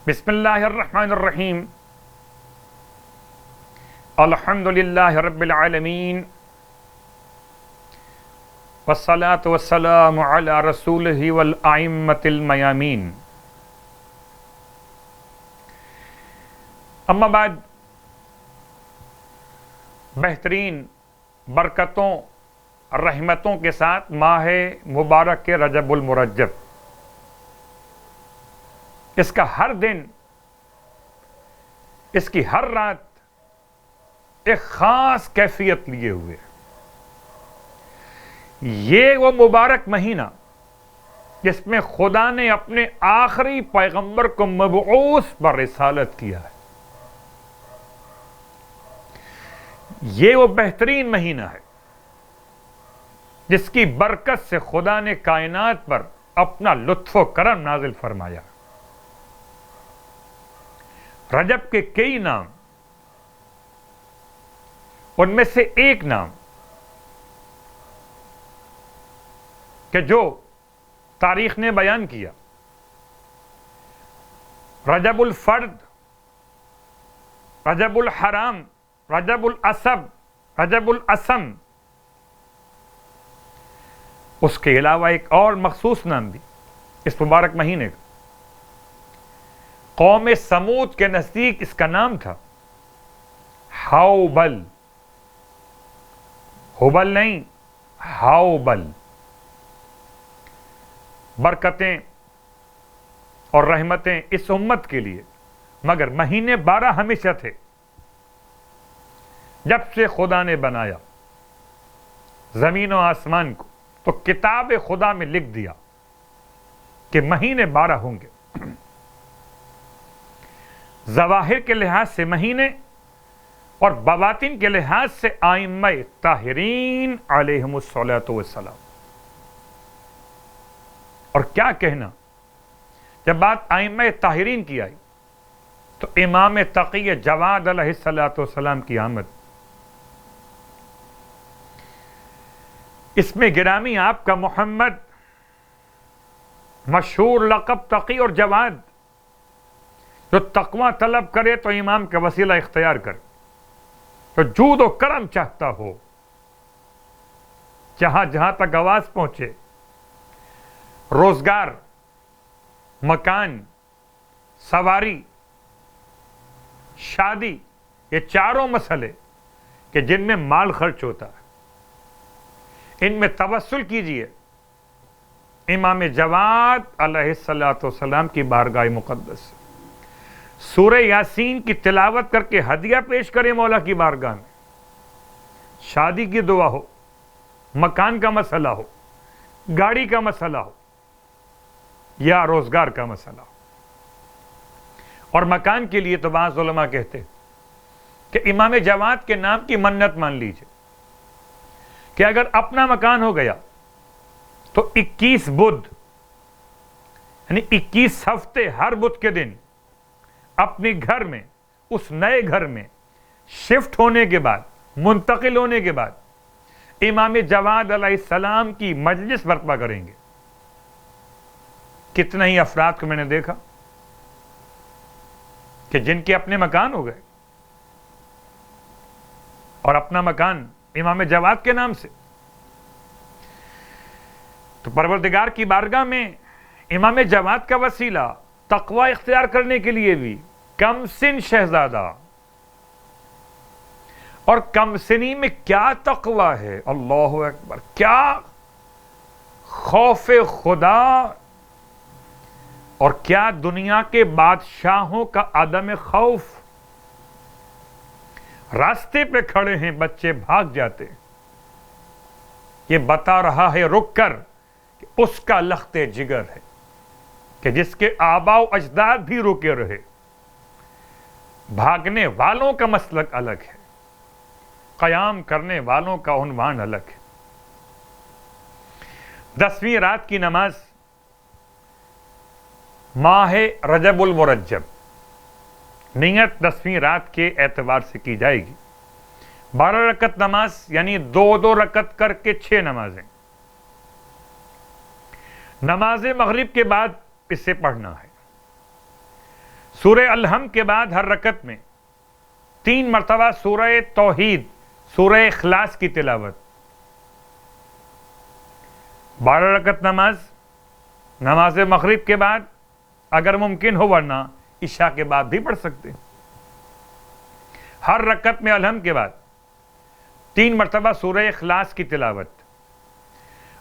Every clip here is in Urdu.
بسم اللہ الرحمن الرحیم الحمد للہ رب العالمین والصلاة والسلام علی رسولہ والائمة المیامین. اما بعد، بہترین برکتوں رحمتوں کے ساتھ ماہ مبارک کے رجب المرجب، اس کا ہر دن، اس کی ہر رات ایک خاص کیفیت لیے ہوئے. یہ وہ مبارک مہینہ جس میں خدا نے اپنے آخری پیغمبر کو مبعوث پر رسالت کیا ہے. یہ وہ بہترین مہینہ ہے جس کی برکت سے خدا نے کائنات پر اپنا لطف و کرم نازل فرمایا. رجب کے کئی نام، ان میں سے ایک نام کہ جو تاریخ نے بیان کیا، رجب الفرد، رجب الحرام، رجب الاسب، رجب الاسم. اس کے علاوہ ایک اور مخصوص نام بھی اس مبارک مہینے کا. قوم سمود کے نزدیک اس کا نام تھا حوبل. ہوبل نہیں، حوبل. برکتیں اور رحمتیں اس امت کے لیے، مگر مہینے 12 ہمیشہ تھے. جب سے خدا نے بنایا زمین و آسمان کو، تو کتاب خدا میں لکھ دیا کہ مہینے 12 ہوں گے. ظواہر کے لحاظ سے مہینے اور بواطن کے لحاظ سے ائمہ طاہرین علیہم الصلاۃ والسلام. اور کیا کہنا، جب بات ائمہ طاہرین کی آئی تو امام تقی جواد علیہ الصلاۃ والسلام کی آمد. اس میں گرامی آپ کا محمد، مشہور لقب تقی اور جواد. جو تقوی طلب کرے تو امام کا وسیلہ اختیار کرے، تو جود و کرم چاہتا ہو، جہاں جہاں تک آواز پہنچے، روزگار، مکان، سواری، شادی، یہ چاروں مسئلے کہ جن میں مال خرچ ہوتا ہے، ان میں توسل کیجئے امام جواد علیہ الصلاۃ والسلام کی بارگاہ مقدس سے. سورہ یاسین کی تلاوت کر کے ہدیہ پیش کرے مولا کی بارگاہ میں. شادی کی دعا ہو، مکان کا مسئلہ ہو، گاڑی کا مسئلہ ہو، یا روزگار کا مسئلہ ہو. اور مکان کے لیے تو بعض علماء کہتے کہ امام جواد کے نام کی منت مان لیجئے کہ اگر اپنا مکان ہو گیا تو 21 بدھ، یعنی 21 ہفتے، ہر بدھ کے دن اپنے گھر میں، اس نئے گھر میں شفٹ ہونے کے بعد، منتقل ہونے کے بعد امام جواد علیہ السلام کی مجلس برپا کریں گے. کتنے ہی افراد کو میں نے دیکھا کہ جن کے اپنے مکان ہو گئے اور اپنا مکان امام جواد کے نام سے. تو پروردگار کی بارگاہ میں امام جواد کا وسیلہ تقوی اختیار کرنے کے لیے بھی کم سن شہزادہ. اور کم سنی میں کیا تقوی ہے، اللہ اکبر، کیا خوف خدا، اور کیا دنیا کے بادشاہوں کا عدم خوف. راستے پہ کھڑے ہیں بچے، بھاگ جاتے. یہ بتا رہا ہے رک کر کہ اس کا لخت جگر ہے کہ جس کے آباء و اجداد بھی رکے رہے. بھاگنے والوں کا مسلک الگ ہے، قیام کرنے والوں کا عنوان الگ ہے. 10ویں رات کی نماز ماہ رجب المرجب، نیت 10ویں رات کے اعتبار سے کی جائے گی. 12 رکعت نماز، یعنی 2 رکعت کر کے 6 نمازیں. نماز مغرب کے بعد اسے پڑھنا ہے. سورہ الحمد کے بعد ہر رکعت میں 3 مرتبہ سورہ توحید، سورہ اخلاص کی تلاوت. 12 رکعت نماز مغرب کے بعد اگر ممکن ہو، ورنہ عشاء کے بعد بھی پڑھ سکتے. ہر رکعت میں الحمد کے بعد 3 مرتبہ سورہ اخلاص کی تلاوت.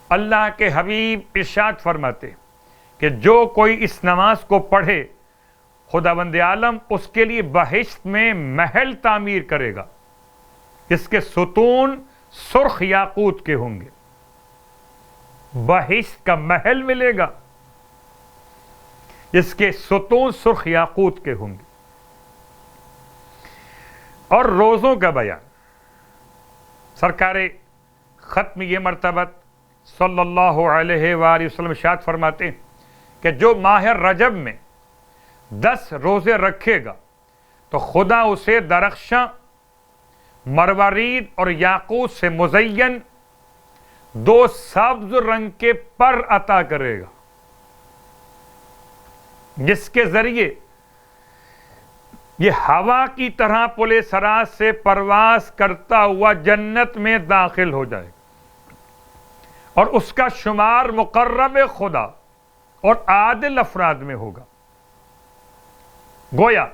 اللہ کے حبیب ارشاد فرماتے کہ جو کوئی اس نماز کو پڑھے خداوند عالم اس کے لیے بہشت میں محل تعمیر کرے گا، جس کے ستون سرخ یاقوت کے ہوں گے. بہشت کا محل ملے گا جس کے ستون سرخ یاقوت کے ہوں گے. اور روزوں کا بیان، سرکار ختم یہ مرتبہ صلی اللہ علیہ وآلہ وسلم ارشاد فرماتے ہیں کہ جو ماہ رجب میں 10 روزے رکھے گا تو خدا اسے درخشاں، مروارید اور یاقوت سے مزین 2 سبز رنگ کے پر عطا کرے گا، جس کے ذریعے یہ ہوا کی طرح پل صراط سے پرواز کرتا ہوا جنت میں داخل ہو جائے گا، اور اس کا شمار مقرب خدا اور عادل افراد میں ہوگا. گویا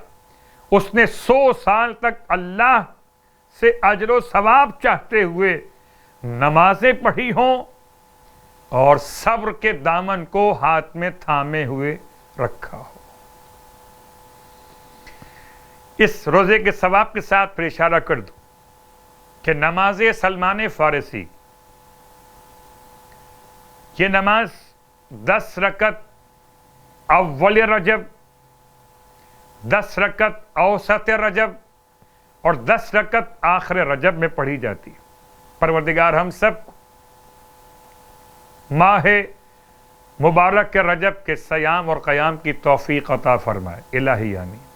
اس نے 100 سال تک اللہ سے اجر و ثواب چاہتے ہوئے نمازیں پڑھی ہوں اور صبر کے دامن کو ہاتھ میں تھامے ہوئے رکھا ہو. اس روزے کے ثواب کے ساتھ پھر اشارہ کر دوں کہ نماز سلمان فارسی، یہ نماز 10 رکعت اول رجب، 10 رکعت اوسط رجب اور 10 رکعت آخر رجب میں پڑھی جاتی ہے. پروردگار ہم سب کو ماہ مبارک کے رجب کے صیام اور قیام کی توفیق عطا فرمائے. الہی آمین.